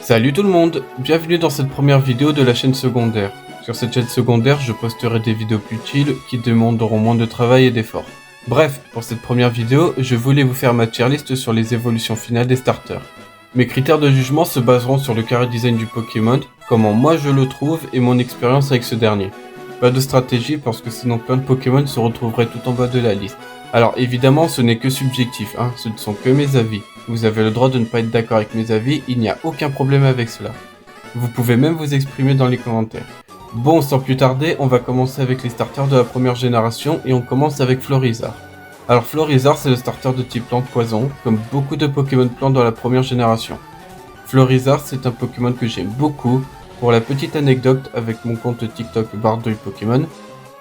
Salut tout le monde, bienvenue dans cette première vidéo de la chaîne secondaire. Sur cette chaîne secondaire, je posterai des vidéos plus chill qui demanderont moins de travail et d'efforts. Bref, pour cette première vidéo, je voulais vous faire ma tier list sur les évolutions finales des starters. Mes critères de jugement se baseront sur le chara design du Pokémon, comment moi je le trouve et mon expérience avec ce dernier. Pas de stratégie parce que sinon plein de Pokémon se retrouveraient tout en bas de la liste. Alors évidemment ce n'est que subjectif, ce ne sont que mes avis. Vous avez le droit de ne pas être d'accord avec mes avis, il n'y a aucun problème avec cela. Vous pouvez même vous exprimer dans les commentaires. Bon, sans plus tarder, on va commencer avec les starters de la première génération et on commence avec Florizarre. Alors Florizarre c'est le starter de type plante poison, comme beaucoup de Pokémon plantes dans la première génération. Florizarre c'est un Pokémon que j'aime beaucoup. Pour la petite anecdote, avec mon compte TikTok Bardouille Pokémon,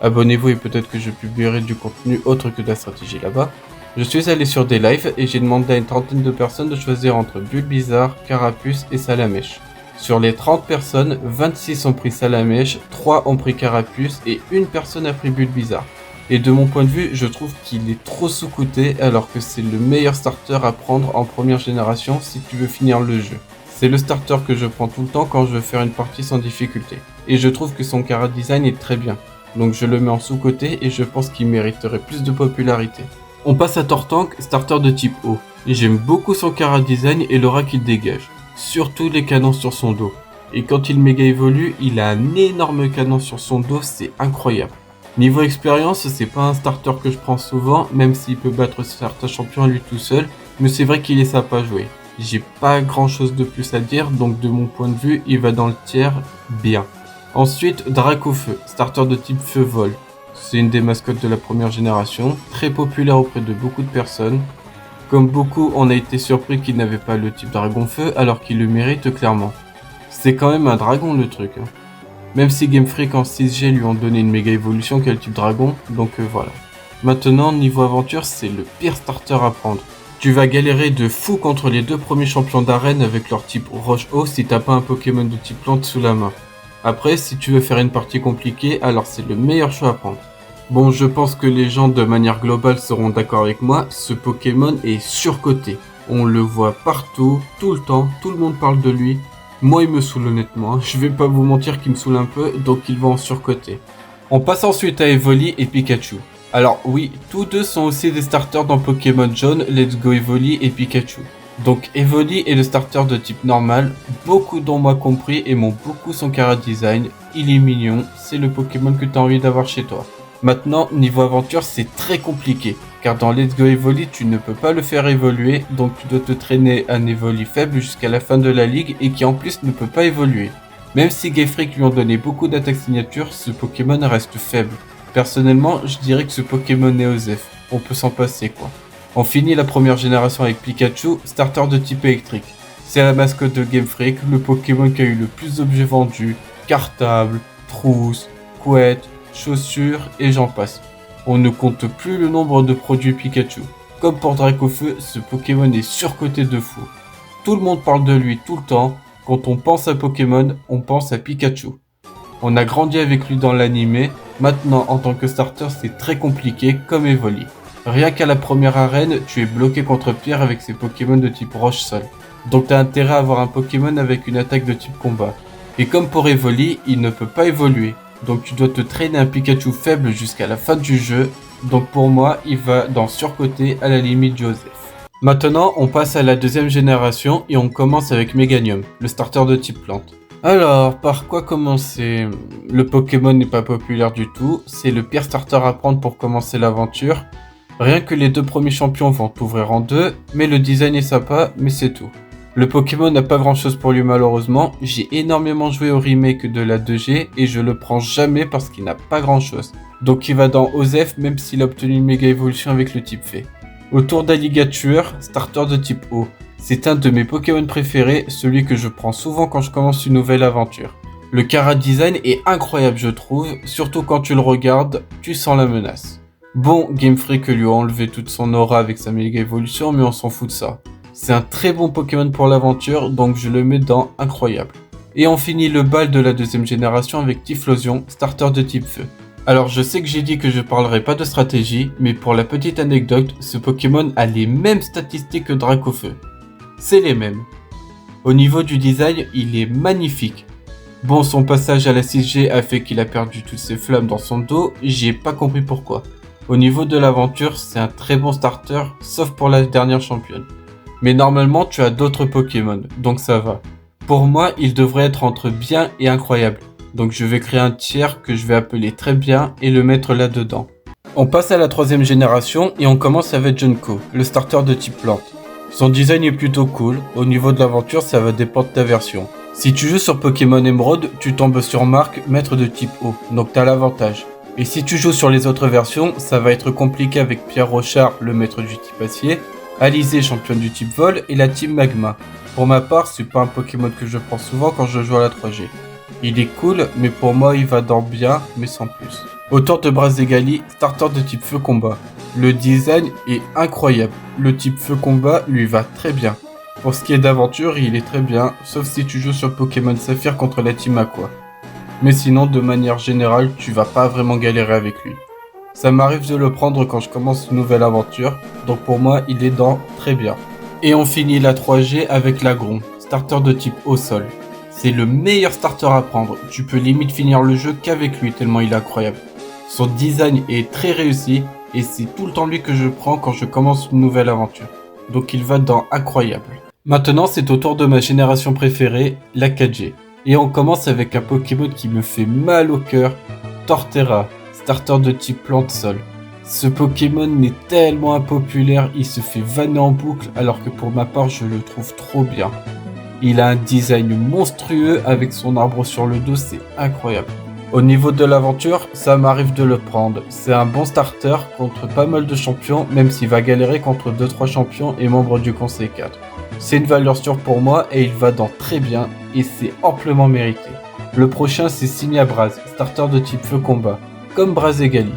abonnez-vous et peut-être que je publierai du contenu autre que de la stratégie là-bas. Je suis allé sur des lives et j'ai demandé à une trentaine de personnes de choisir entre Bulbizarre, Carapuce et Salamèche. Sur les 30 personnes, 26 ont pris Salamèche, 3 ont pris Carapuce et une personne a pris Bulbizarre. Et de mon point de vue, je trouve qu'il est trop sous-coté alors que c'est le meilleur starter à prendre en première génération si tu veux finir le jeu. C'est le starter que je prends tout le temps quand je veux faire une partie sans difficulté. Et je trouve que son chara design est très bien. Donc je le mets en sous-côté et je pense qu'il mériterait plus de popularité. On passe à Tortank, starter de type eau. J'aime beaucoup son chara design et l'aura qu'il dégage. Surtout les canons sur son dos. Et quand il méga évolue, il a un énorme canon sur son dos, c'est incroyable. Niveau expérience, c'est pas un starter que je prends souvent, même s'il peut battre certains champions à lui tout seul, mais c'est vrai qu'il est sympa à jouer. J'ai pas grand chose de plus à dire, donc de mon point de vue, il va dans le tiers bien. Ensuite, Dracofeu, starter de type feu-vol. C'est une des mascottes de la première génération, très populaire auprès de beaucoup de personnes. Comme beaucoup, on a été surpris qu'il n'avait pas le type Dragon-Feu, alors qu'il le mérite clairement. C'est quand même un dragon le truc. Même si Game Freak en 6G lui ont donné une méga évolution qui a le type dragon, donc voilà. Maintenant, niveau aventure, c'est le pire starter à prendre. Tu vas galérer de fou contre les deux premiers champions d'arène avec leur type roche-eau si t'as pas un Pokémon de type plante sous la main. Après, si tu veux faire une partie compliquée, alors c'est le meilleur choix à prendre. Bon, je pense que les gens de manière globale seront d'accord avec moi, ce Pokémon est surcoté. On le voit partout, tout le temps, tout le monde parle de lui. Moi il me saoule honnêtement, je vais pas vous mentir qu'il me saoule un peu, donc il va en surcoté. On passe ensuite à Evoli et Pikachu. Alors oui, tous deux sont aussi des starters dans Pokémon Jaune, Let's Go Evoli et Pikachu. Donc Evoli est le starter de type normal, beaucoup dont moi compris aiment beaucoup son chara design, il est mignon, c'est le Pokémon que tu as envie d'avoir chez toi. Maintenant, niveau aventure, c'est très compliqué, car dans Let's Go Evoli, tu ne peux pas le faire évoluer, donc tu dois te traîner un Evoli faible jusqu'à la fin de la ligue et qui en plus ne peut pas évoluer. Même si Game Freak lui ont donné beaucoup d'attaques signatures, ce Pokémon reste faible. Personnellement, je dirais que ce Pokémon est OSEF, on peut s'en passer quoi. On finit la première génération avec Pikachu, starter de type électrique. C'est la mascotte de Game Freak, le Pokémon qui a eu le plus d'objets vendus, cartables, trousses, couettes, chaussures et j'en passe. On ne compte plus le nombre de produits Pikachu. Comme pour Dracofeu, ce Pokémon est surcoté de fou. Tout le monde parle de lui tout le temps, quand on pense à Pokémon, on pense à Pikachu. On a grandi avec lui dans l'anime, maintenant en tant que starter c'est très compliqué comme Evoli. Rien qu'à la première arène, tu es bloqué contre Pierre avec ses Pokémon de type roche-sol. Donc t'as intérêt à avoir un Pokémon avec une attaque de type combat. Et comme pour Evoli, il ne peut pas évoluer. Donc tu dois te traîner un Pikachu faible jusqu'à la fin du jeu. Donc pour moi, il va dans surcoté à la limite Joseph. Maintenant, on passe à la deuxième génération et on commence avec Meganium, le starter de type plante. Alors, par quoi commencer? Le Pokémon n'est pas populaire du tout, c'est le pire starter à prendre pour commencer l'aventure. Rien que les deux premiers champions vont t'ouvrir en deux, mais le design est sympa, mais c'est tout. Le Pokémon n'a pas grand chose pour lui malheureusement, j'ai énormément joué au remake de la 2G et je le prends jamais parce qu'il n'a pas grand chose. Donc il va dans OSEF même s'il a obtenu une méga évolution avec le type fée. Autour d'Alligator, starter de type eau. C'est un de mes Pokémon préférés, celui que je prends souvent quand je commence une nouvelle aventure. Le chara design est incroyable je trouve, surtout quand tu le regardes, tu sens la menace. Bon, Game Freak lui a enlevé toute son aura avec sa méga évolution mais on s'en fout de ça. C'est un très bon Pokémon pour l'aventure, donc je le mets dans incroyable. Et on finit le bal de la deuxième génération avec Typhlosion, starter de type feu. Alors je sais que j'ai dit que je parlerai pas de stratégie, mais pour la petite anecdote, ce Pokémon a les mêmes statistiques que Dracofeu. C'est les mêmes. Au niveau du design, il est magnifique. Bon, son passage à la 6G a fait qu'il a perdu toutes ses flammes dans son dos, j'ai pas compris pourquoi. Au niveau de l'aventure, c'est un très bon starter, sauf pour la dernière championne. Mais normalement, tu as d'autres Pokémon, donc ça va. Pour moi, il devrait être entre bien et incroyable. Donc je vais créer un tiers que je vais appeler très bien et le mettre là-dedans. On passe à la 3ème génération et on commence avec Junko, le starter de type plante. Son design est plutôt cool, au niveau de l'aventure ça va dépendre de ta version. Si tu joues sur Pokémon Emerald, tu tombes sur Marc, maître de type eau, donc t'as l'avantage. Et si tu joues sur les autres versions, ça va être compliqué avec Pierre Rochard, le maître du type acier, Alizé, championne du type vol, et la team magma. Pour ma part, c'est pas un Pokémon que je prends souvent quand je joue à la 3G. Il est cool, mais pour moi il va dans bien, mais sans plus. Autour de Brazegali, starter de type feu combat. Le design est incroyable, le type feu combat lui va très bien. Pour ce qui est d'aventure, il est très bien, sauf si tu joues sur Pokémon Saphir contre la team Aqua. Mais sinon, de manière générale, tu vas pas vraiment galérer avec lui. Ça m'arrive de le prendre quand je commence une nouvelle aventure, donc pour moi il est dans très bien. Et on finit la 3G avec l'Agron, starter de type au sol. C'est le meilleur starter à prendre, tu peux limite finir le jeu qu'avec lui tellement il est incroyable. Son design est très réussi et c'est tout le temps lui que je prends quand je commence une nouvelle aventure. Donc il va dans incroyable. Maintenant c'est au tour de ma génération préférée, la 4G. Et on commence avec un Pokémon qui me fait mal au cœur, Torterra, starter de type plante-sol. Ce Pokémon est tellement impopulaire, il se fait vanner en boucle alors que pour ma part je le trouve trop bien. Il a un design monstrueux avec son arbre sur le dos, c'est incroyable. Au niveau de l'aventure, ça m'arrive de le prendre. C'est un bon starter contre pas mal de champions, même s'il va galérer contre 2-3 champions et membres du conseil 4. C'est une valeur sûre pour moi et il va dans très bien et c'est amplement mérité. Le prochain c'est Simiabraz, starter de type feu combat, comme Brazegali.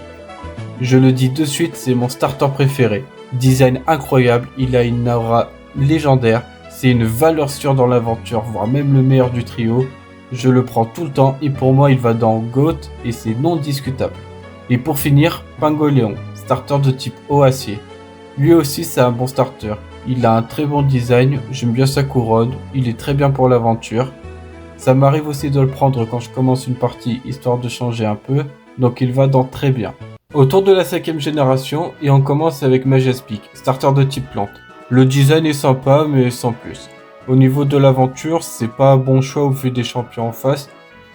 Je le dis de suite, c'est mon starter préféré. Design incroyable, il a une aura légendaire, c'est une valeur sûre dans l'aventure, voire même le meilleur du trio. Je le prends tout le temps et pour moi il va dans GOAT et c'est non discutable. Et pour finir, Pingoléon, starter de type eau acier. Lui aussi c'est un bon starter. Il a un très bon design, j'aime bien sa couronne, il est très bien pour l'aventure. Ça m'arrive aussi de le prendre quand je commence une partie histoire de changer un peu, donc il va dans très bien. Autour de la 5ème génération, et on commence avec Majaspic, starter de type plante. Le design est sympa mais sans plus. Au niveau de l'aventure, c'est pas un bon choix au vu des champions en face.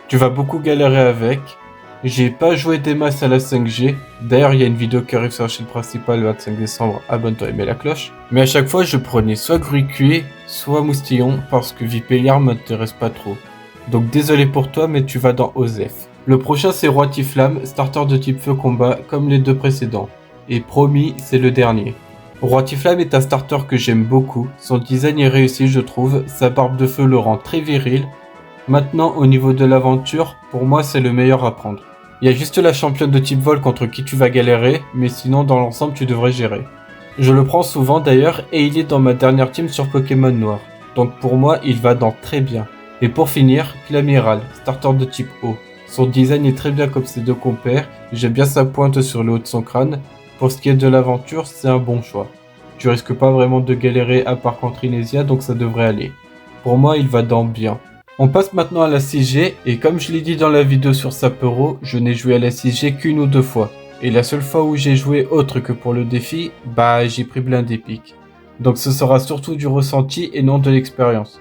Tu vas beaucoup galérer avec. J'ai pas joué des masses à la 5G. D'ailleurs, il y a une vidéo qui arrive sur la chaîne principale le 25 décembre. Abonne-toi et mets la cloche. Mais à chaque fois, je prenais soit Grucué, soit Moustillon parce que Vipelliard m'intéresse pas trop. Donc désolé pour toi, mais tu vas dans Osef. Le prochain, c'est Roitiflamme, starter de type feu combat, comme les deux précédents. Et promis, c'est le dernier. Roitiflamme est un starter que j'aime beaucoup, son design est réussi je trouve, sa barbe de feu le rend très viril. Maintenant au niveau de l'aventure, pour moi c'est le meilleur à prendre. Il y a juste la championne de type vol contre qui tu vas galérer, mais sinon dans l'ensemble tu devrais gérer. Je le prends souvent d'ailleurs et il est dans ma dernière team sur Pokémon Noir, donc pour moi il va dans très bien. Et pour finir, Clamiral, starter de type eau. Son design est très bien comme ses deux compères, j'aime bien sa pointe sur le haut de son crâne. Pour ce qui est de l'aventure, c'est un bon choix. Tu risques pas vraiment de galérer à part contre Inésia, donc ça devrait aller. Pour moi, il va dans bien. On passe maintenant à la 6G, et comme je l'ai dit dans la vidéo sur Sapero, je n'ai joué à la 6G qu'une ou deux fois. Et la seule fois où j'ai joué autre que pour le défi, j'ai pris blindé pic. Donc ce sera surtout du ressenti et non de l'expérience.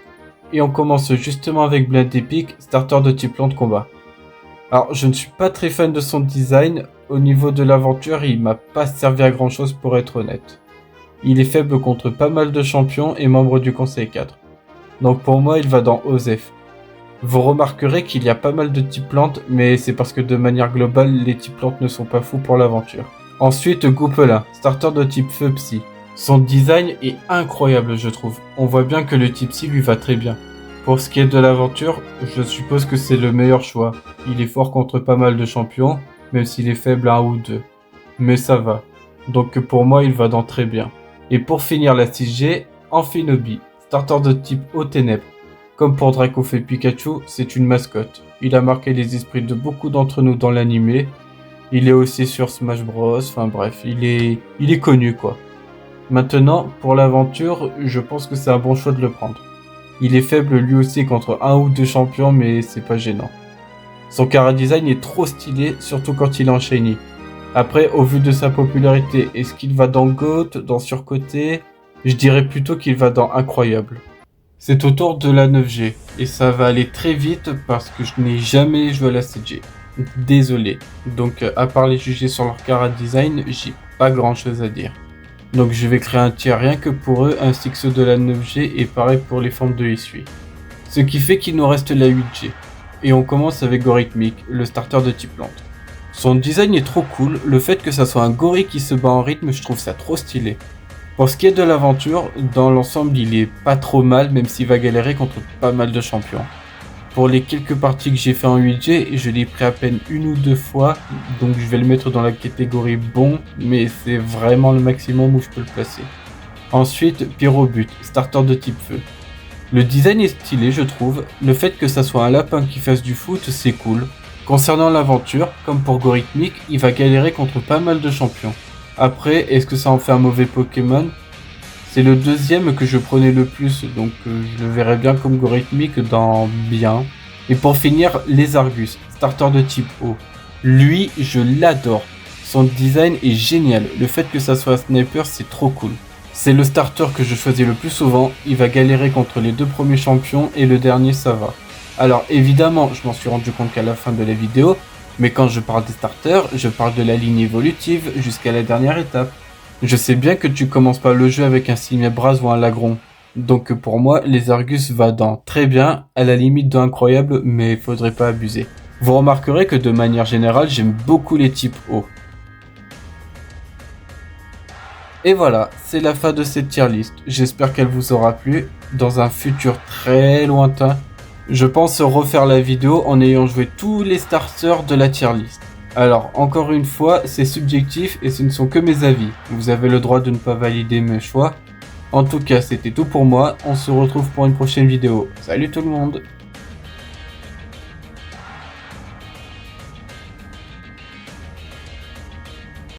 Et on commence justement avec blindé pic, starter de type plante combat. Alors, je ne suis pas très fan de son design. Au niveau de l'aventure, il m'a pas servi à grand chose pour être honnête. Il est faible contre pas mal de champions et membres du conseil 4. Donc pour moi, il va dans Osef. Vous remarquerez qu'il y a pas mal de types plantes, mais c'est parce que de manière globale, les types plantes ne sont pas fous pour l'aventure. Ensuite, Goupelin, starter de type feu psy. Son design est incroyable, je trouve. On voit bien que le type psy lui va très bien. Pour ce qui est de l'aventure, je suppose que c'est le meilleur choix. Il est fort contre pas mal de champions, même s'il est faible à un ou deux. Mais ça va. Donc pour moi, il va dans très bien. Et pour finir la 6G, Amphinobi, starter de type eau ténèbres. Comme pour Dracofeu Pikachu, c'est une mascotte. Il a marqué les esprits de beaucoup d'entre nous dans l'animé. Il est aussi sur Smash Bros. Enfin bref, il est connu quoi. Maintenant, pour l'aventure, je pense que c'est un bon choix de le prendre. Il est faible lui aussi contre un ou deux champions, mais c'est pas gênant. Son chara design est trop stylé, surtout quand il est en shiny. Après, au vu de sa popularité, est-ce qu'il va dans GOAT, dans surcoté? Je dirais plutôt qu'il va dans incroyable. C'est au tour de la 9G, et ça va aller très vite parce que je n'ai jamais joué à la 7G. Désolé. Donc à part les juger sur leur chara design, j'ai pas grand chose à dire. Donc je vais créer un tiers rien que pour eux, ainsi que ceux de la 9G, et pareil pour les formes de Essuie. Ce qui fait qu'il nous reste la 8G. Et on commence avec Gorithmic, le starter de type plante. Son design est trop cool, le fait que ça soit un gorille qui se bat en rythme, je trouve ça trop stylé. Pour ce qui est de l'aventure, dans l'ensemble il est pas trop mal, même s'il va galérer contre pas mal de champions. Pour les quelques parties que j'ai fait en 8G, je l'ai pris à peine une ou deux fois, donc je vais le mettre dans la catégorie bon, mais c'est vraiment le maximum où je peux le placer. Ensuite, Pyrobut, starter de type feu. Le design est stylé je trouve, le fait que ça soit un lapin qui fasse du foot c'est cool. Concernant l'aventure, comme pour Gorithmic, il va galérer contre pas mal de champions. Après, est-ce que ça en fait un mauvais Pokémon? C'est le deuxième que je prenais le plus, donc je le verrais bien comme Gorithmic dans bien. Et pour finir, les Argus, starter de type eau. Lui, je l'adore. Son design est génial, le fait que ça soit un sniper, c'est trop cool. C'est le starter que je choisis le plus souvent, il va galérer contre les deux premiers champions et le dernier ça va. Alors évidemment, je m'en suis rendu compte qu'à la fin de la vidéo, mais quand je parle des starters, je parle de la ligne évolutive jusqu'à la dernière étape. Je sais bien que tu commences pas le jeu avec un Simiabras ou un Lagron. Donc pour moi, les Argus va dans très bien, à la limite de incroyable, mais faudrait pas abuser. Vous remarquerez que de manière générale, j'aime beaucoup les types eau. Et voilà, c'est la fin de cette tier list. J'espère qu'elle vous aura plu. Dans un futur très lointain, je pense refaire la vidéo en ayant joué tous les starters de la tier list. Alors, encore une fois, c'est subjectif et ce ne sont que mes avis. Vous avez le droit de ne pas valider mes choix. En tout cas, c'était tout pour moi. On se retrouve pour une prochaine vidéo. Salut tout le monde!